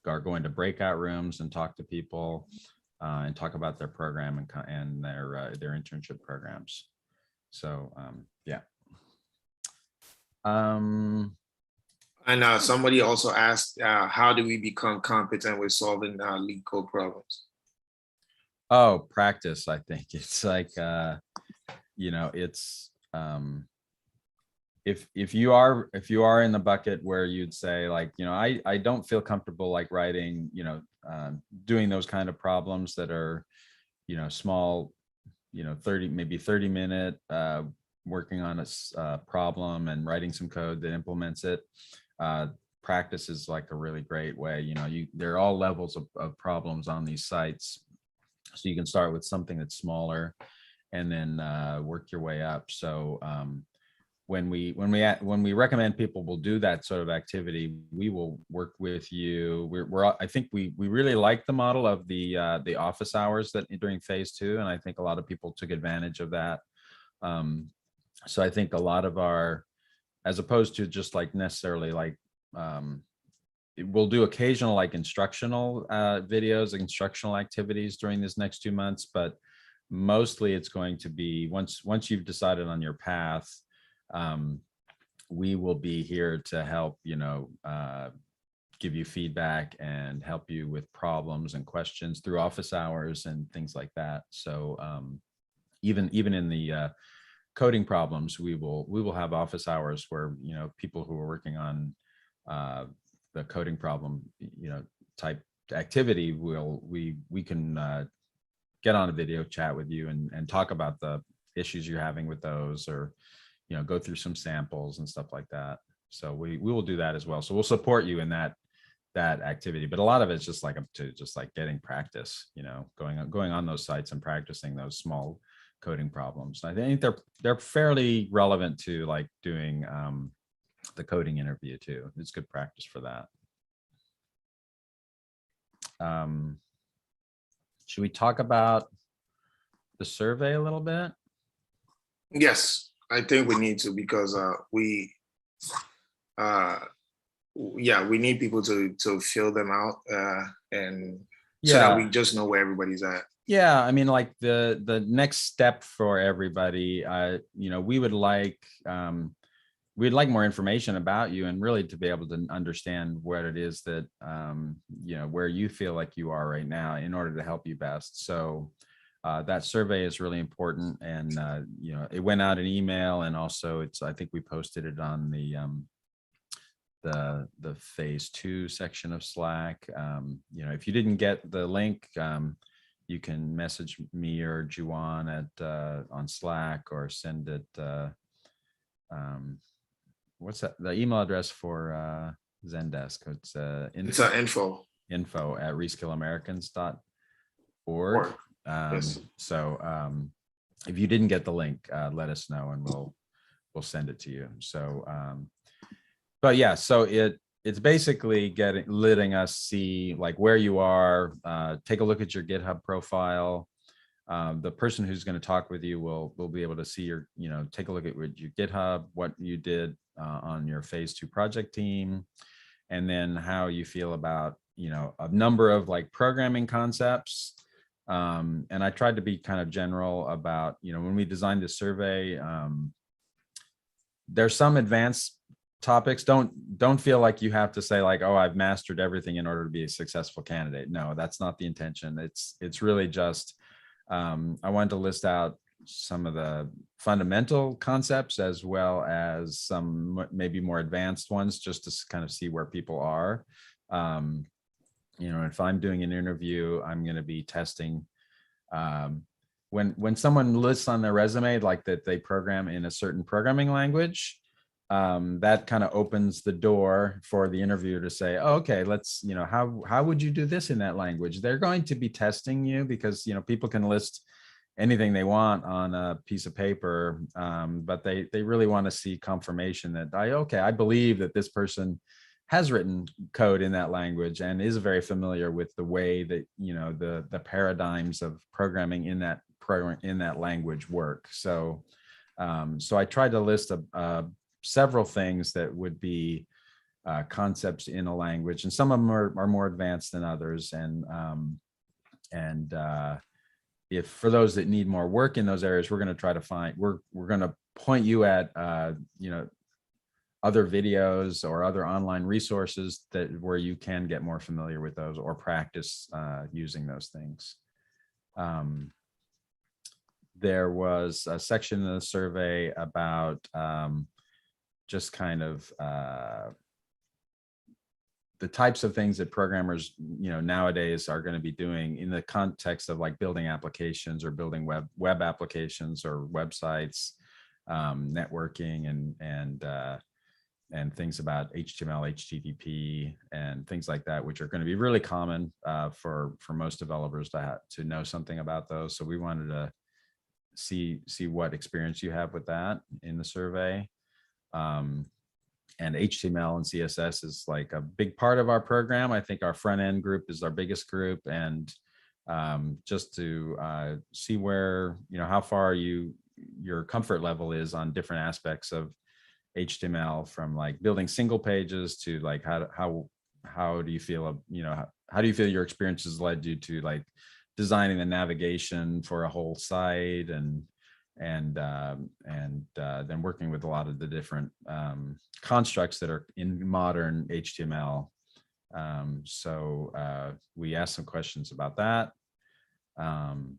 [SPEAKER 1] are going to breakout rooms and talk to people and talk about their program and their internship programs. So
[SPEAKER 2] And somebody also asked, how do we become competent with solving leak code problems?
[SPEAKER 1] Oh, practice. I think it's like, it's if you are in the bucket where you'd say like, I don't feel comfortable like writing, doing those kind of problems that are, small, 30 minute working on a problem and writing some code that implements it. Practice is like a really great way. There are all levels of problems on these sites, so you can start with something that's smaller and then work your way up. So when we recommend people will do that sort of activity, we will work with you. I think we really like the model of the office hours that during phase 2, and I think a lot of people took advantage of that. So I think a lot of as opposed to just like necessarily like, we'll do occasional like instructional videos, instructional activities during this next 2 months, but mostly it's going to be once you've decided on your path, we will be here to help, give you feedback and help you with problems and questions through office hours and things like that. So even in the coding problems, we will have office hours where, people who are working on the coding problem, type activity, we can get on a video chat with you and talk about the issues you're having with those, or, go through some samples and stuff like that. So we will do that as well. So we'll support you in that that activity, but a lot of it's just like up to just like getting practice, going on those sites and practicing those small coding problems. I think they're fairly relevant to like doing the coding interview too. It's good practice for that. Should we talk about the survey a little bit?
[SPEAKER 2] Yes, I think we need to, because we need people to fill them out, and so that we just know where everybody's at.
[SPEAKER 1] Yeah, I mean, like the next step for everybody, we would like we'd like more information about you, and really to be able to understand what it is that where you feel like you are right now in order to help you best. So that survey is really important, and it went out an email, and also I think we posted it on the phase 2 section of Slack. If you didn't get the link, you can message me or Juwon on Slack, or send it. What's that? The email address for Zendesk? It's info at reskillamerican.org.
[SPEAKER 2] Yes.
[SPEAKER 1] So if you didn't get the link, let us know, and we'll send it to you. So, but yeah, so it's basically letting us see like where you are. Take a look at your GitHub profile. The person who's going to talk with you will be able to see your, take a look at your GitHub, what you did on your phase 2 project team, and then how you feel about, a number of like programming concepts. And I tried to be kind of general about, when we designed this survey, there's some advanced topics. Don't feel like you have to say like, oh, I've mastered everything in order to be a successful candidate. No, that's not the intention. It's really just, I wanted to list out some of the fundamental concepts, as well as some maybe more advanced ones, just to kind of see where people are. If I'm doing an interview, I'm going to be testing when someone lists on their resume like that they program in a certain programming language. That kind of opens the door for the interviewer to say, oh, okay, let's, how would you do this in that language? They're going to be testing you, because, people can list anything they want on a piece of paper. But they really want to see confirmation that I believe that this person has written code in that language and is very familiar with the way that, the paradigms of programming in that language work. So I tried to list several things that would be concepts in a language, and some of them are more advanced than others. And if for those that need more work in those areas, we're going to try to we're going to point you at other videos or other online resources where you can get more familiar with those or practice using those things. There was a section in the survey about just kind of the types of things that programmers, nowadays are going to be doing in the context of like building applications or building web applications or websites, networking and things about HTML, HTTP, and things like that, which are going to be really common for most developers to know something about those. So we wanted to see what experience you have with that in the survey. And HTML and CSS is like a big part of our program. I think our front end group is our biggest group, and just to see where, how far your comfort level is on different aspects of HTML, from like building single pages to like how do you feel, how do you feel your experience has led you to like designing the navigation for a whole site, and then working with a lot of the different constructs that are in modern HTML. So we asked some questions about that, and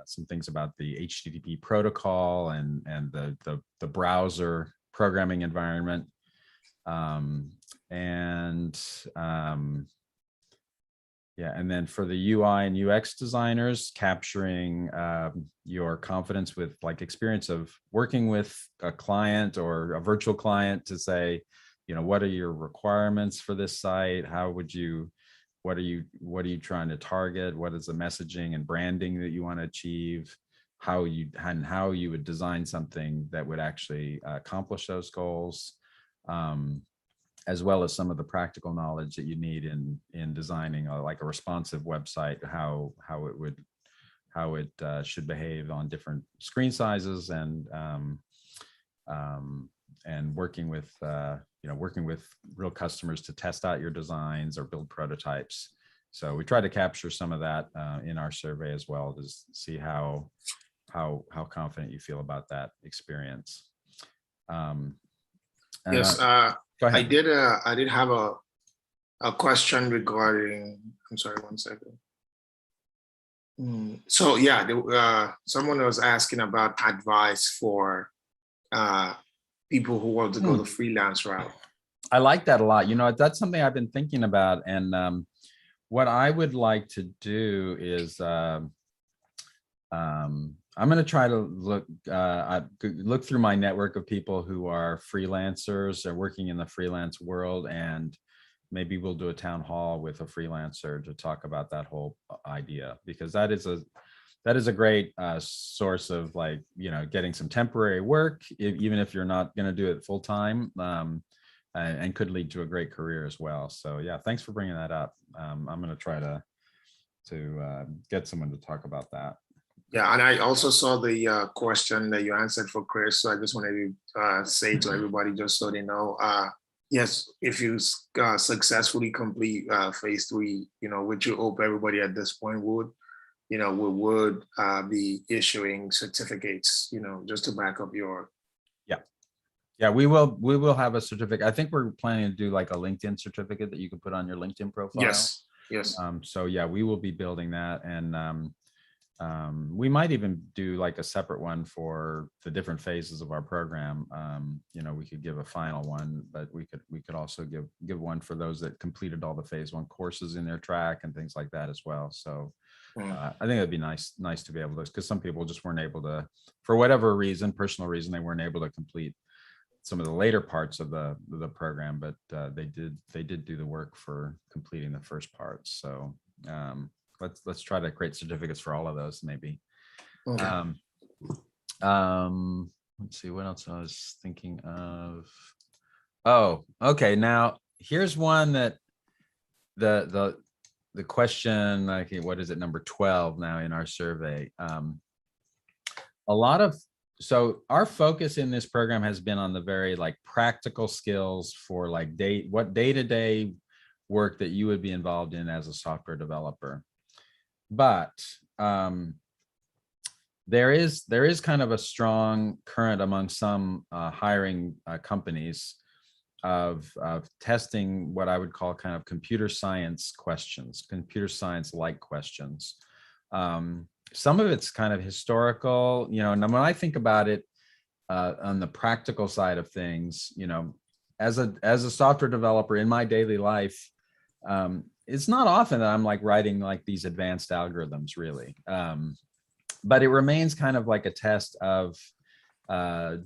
[SPEAKER 1] some things about the HTTP protocol and the browser programming environment, yeah, and then for the UI and UX designers, capturing your confidence with like experience of working with a client or a virtual client to say, what are your requirements for this site? How would you, what are you trying to target? What is the messaging and branding that you want to achieve? How you would design something that would actually accomplish those goals, as well as some of the practical knowledge that you need in designing like a responsive website, how it should behave on different screen sizes, and working with working with real customers to test out your designs or build prototypes. So we try to capture some of that in our survey as well, to see how confident you feel about that experience.
[SPEAKER 2] Yes,
[SPEAKER 1] Go ahead.
[SPEAKER 2] I did have a question regarding. I'm sorry, 1 second. So yeah, someone was asking about advice for people who want to go the freelance route.
[SPEAKER 1] I like that a lot. That's something I've been thinking about. And what I would like to do is I'm going to try to look through my network of people who are freelancers or working in the freelance world, and maybe we'll do a town hall with a freelancer to talk about that whole idea, because that is a great source of, like, getting some temporary work, even if you're not going to do it full time, and could lead to a great career as well. So yeah, thanks for bringing that up. I'm going to try to get someone to talk about that.
[SPEAKER 2] Yeah, and I also saw the question that you answered for Chris. So I just wanted to say to everybody, just so they know, yes, if you successfully complete phase 3, which you hope everybody at this point would, we would be issuing certificates, just to back up your.
[SPEAKER 1] Yeah, we will have a certificate. I think we're planning to do like a LinkedIn certificate that you can put on your LinkedIn profile.
[SPEAKER 2] Yes.
[SPEAKER 1] So yeah, we will be building that, and we might even do like a separate one for the different phases of our program. We could give a final one, but we could also give one for those that completed all the phase 1 courses in their track and things like that as well. So I think it'd be nice to be able to, because some people just weren't able to, for whatever reason, personal reason, they weren't able to complete some of the later parts of the program, but they did do the work for completing the first parts. So let's try to create certificates for all of those, maybe.
[SPEAKER 2] Okay.
[SPEAKER 1] Let's see what else I was thinking of. Oh, okay. Now here's one that the question, like, what is it, number 12 now in our survey. So our focus in this program has been on the very, like, practical skills for, like, day-to-day work that you would be involved in as a software developer. But there is kind of a strong current among some hiring companies of testing what I would call kind of computer science questions, computer science-like questions. Some of it's kind of historical, and when I think about it on the practical side of things, as a software developer in my daily life, it's not often that I'm like writing like these advanced algorithms, really. But it remains kind of like a test of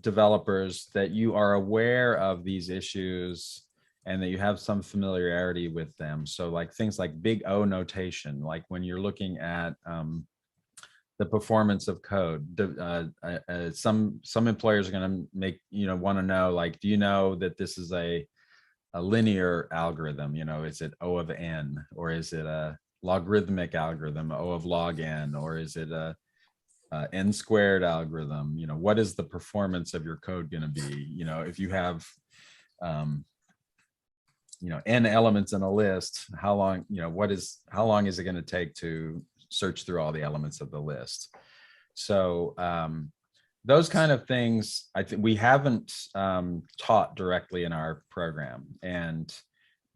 [SPEAKER 1] developers, that you are aware of these issues and that you have some familiarity with them. So like things like big O notation, like when you're looking at the performance of code, some employers are going to want to know, like, do you know that this is a linear algorithm? Is it O of n, or is it a logarithmic algorithm, O of log n, or is it a n squared algorithm? What is the performance of your code going to be? If you have n elements in a list, how long is it going to take to search through all the elements of the list? So those kind of things, I think we haven't taught directly in our program,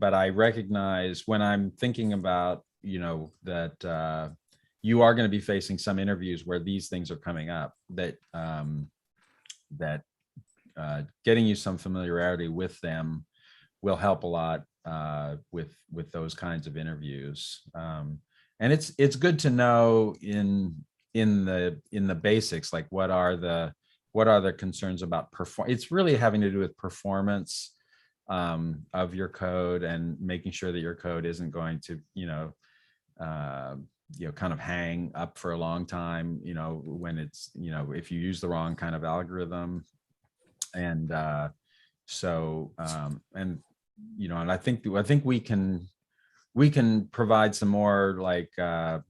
[SPEAKER 1] but I recognize when I'm thinking about that you are going to be facing some interviews where these things are coming up, that getting you some familiarity with them will help a lot with those kinds of interviews. And it's good to know in the basics, like what are the concerns about performance. It's really having to do with performance of your code and making sure that your code isn't going to, kind of hang up for a long time, when it's, if you use the wrong kind of algorithm. And and I think we can provide some more like either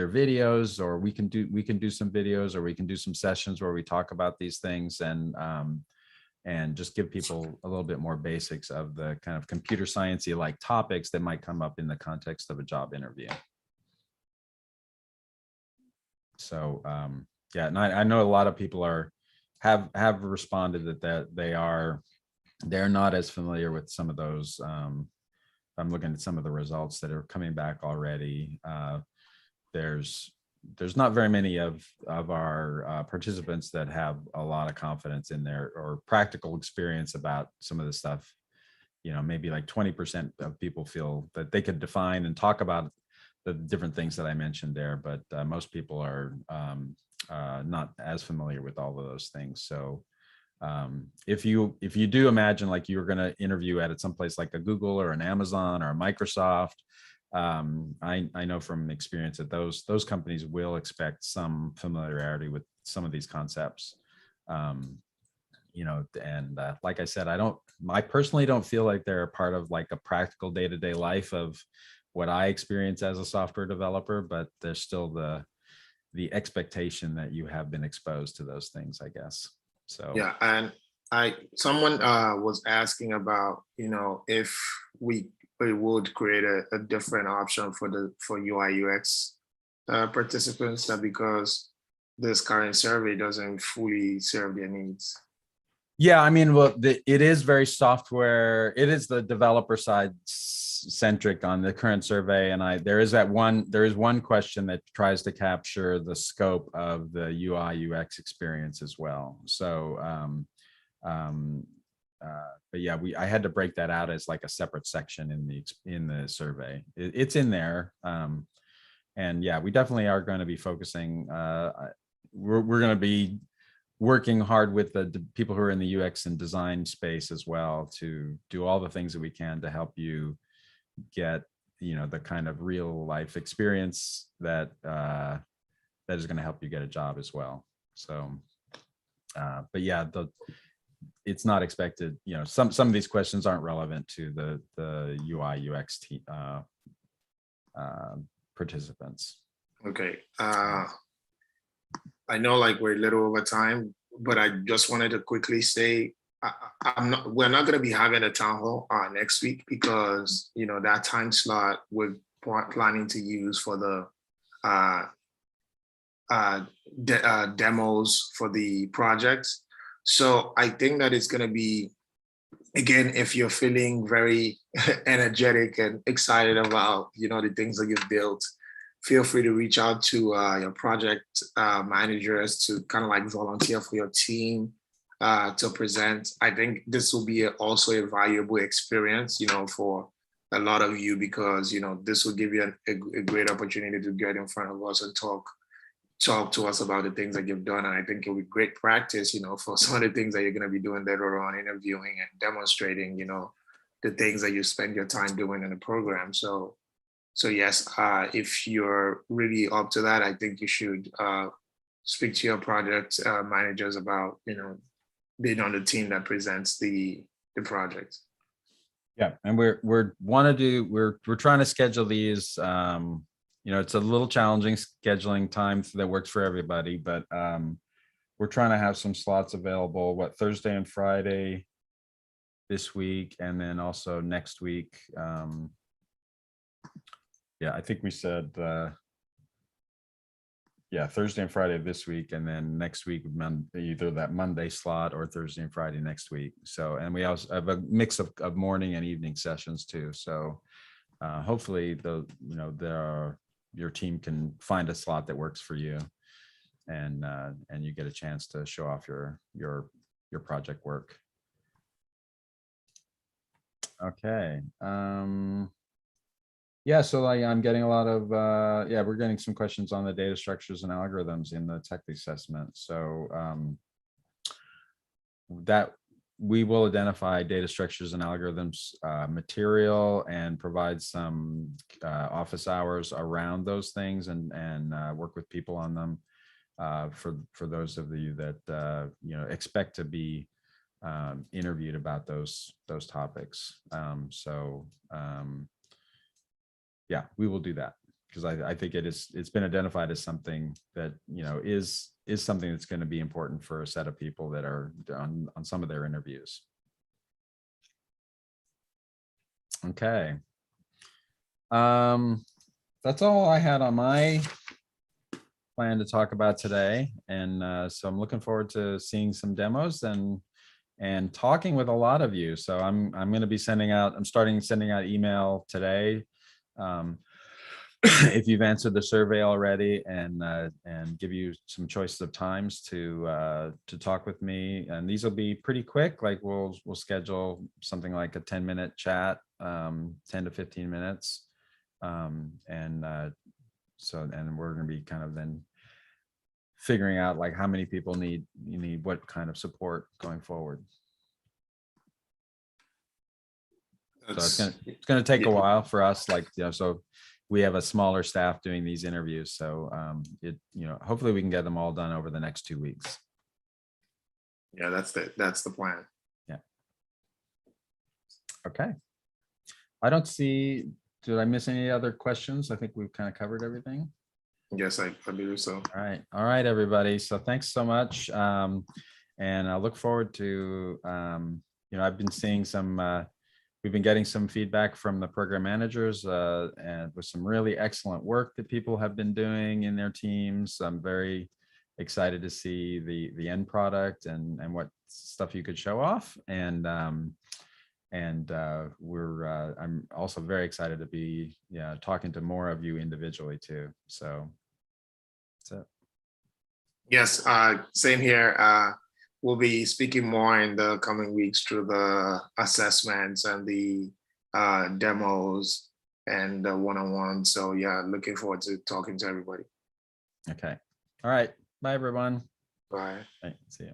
[SPEAKER 1] videos, or we can do some videos, or we can do some sessions where we talk about these things, and just give people a little bit more basics of the kind of computer sciencey like topics that might come up in the context of a job interview. So yeah, and I know a lot of people have responded that they're not as familiar with some of those. I'm looking at some of the results that are coming back already. There's not very many of our participants that have a lot of confidence in their or practical experience about some of the stuff. Maybe like 20% of people feel that they could define and talk about the different things that I mentioned there, but most people are not as familiar with all of those things. So if you do imagine like you were going to interview at some place like a Google or an Amazon or a Microsoft, I know from experience that those companies will expect some familiarity with some of these concepts. Like I said, I personally don't feel like they're a part of like a practical day-to-day life of what I experience as a software developer, but there's still the expectation that you have been exposed to those things, I guess. So
[SPEAKER 2] yeah, and someone was asking about, if we would create a different option for UI UX participants, that because this current survey doesn't fully serve their needs.
[SPEAKER 1] yeah, I mean, well, it is very software. It is the developer side centric on the current survey, and there is one question that tries to capture the scope of the UI UX experience as well. So, but yeah, I had to break that out as like a separate section in the survey. It's in there, and yeah, we definitely are going to be focusing. We're going to be working hard with the people who are in the UX and design space as well to do all the things that we can to help you get, the kind of real life experience that is going to help you get a job as well. So, but yeah, it's not expected, some of these questions aren't relevant to the UI UX participants.
[SPEAKER 2] Okay. I know like we're a little over time, but I just wanted to quickly say we're not going to be having a town hall next week because that time slot we're planning to use for the demos for the project. So I think that it's going to be, again, if you're feeling very energetic and excited about the things that you've built, feel free to reach out to your project managers to kind of like volunteer for your team to present. I think this will be also a valuable experience, for a lot of you, because, this will give you a great opportunity to get in front of us and talk to us about the things that you've done. And I think it'll be great practice, for some of the things that you're going to be doing later on, interviewing and demonstrating, the things that you spend your time doing in the program. So yes, if you're really up to that, I think you should speak to your project managers about, being on the team that presents the project.
[SPEAKER 1] Yeah, and we're trying to schedule these. It's a little challenging scheduling time that works for everybody, but we're trying to have some slots available. Thursday and Friday this week, and then also next week. Yeah, I think we said, Thursday and Friday this week, and then next week, either that Monday slot or Thursday and Friday next week. So, and we also have a mix of morning and evening sessions too. So hopefully your team can find a slot that works for you, and you get a chance to show off your project work. Okay. Yeah, so I'm getting a lot of, we're getting some questions on the data structures and algorithms in the tech assessment. So that we will identify data structures and algorithms material and provide some office hours around those things and work with people on them for those of you that expect to be interviewed about those topics. Yeah, we will do that, because I think it's been identified as something that is something that's going to be important for a set of people that are on some of their interviews. Okay. That's all I had on my plan to talk about today, and so I'm looking forward to seeing some demos and talking with a lot of you. So I'm going to be starting sending out email today. If you've answered the survey already, and give you some choices of times to talk with me. And these will be pretty quick. Like we'll schedule something like a 10-minute chat, 10 to 15 minutes. And we're going to be kind of then figuring out like how many people need what kind of support going forward. So it's going to take a while for us, like, so we have a smaller staff doing these interviews. So hopefully we can get them all done over the next 2 weeks.
[SPEAKER 2] Yeah, that's the plan.
[SPEAKER 1] Yeah. Okay. I don't see, did I miss any other questions? I think we've kind of covered everything.
[SPEAKER 2] Yes, I believe so.
[SPEAKER 1] All right, everybody. So thanks so much. And I look forward to, I've been seeing some, we've been getting some feedback from the program managers and with some really excellent work that people have been doing in their teams. I'm very excited to see the end product and what stuff you could show off. And I'm also very excited to be talking to more of you individually too. So that's it.
[SPEAKER 2] Yes, same here. We'll be speaking more in the coming weeks through the assessments and the demos and the one-on-one. So yeah, looking forward to talking to everybody.
[SPEAKER 1] Okay. All right. Bye, everyone.
[SPEAKER 2] Bye.
[SPEAKER 1] All right, see you.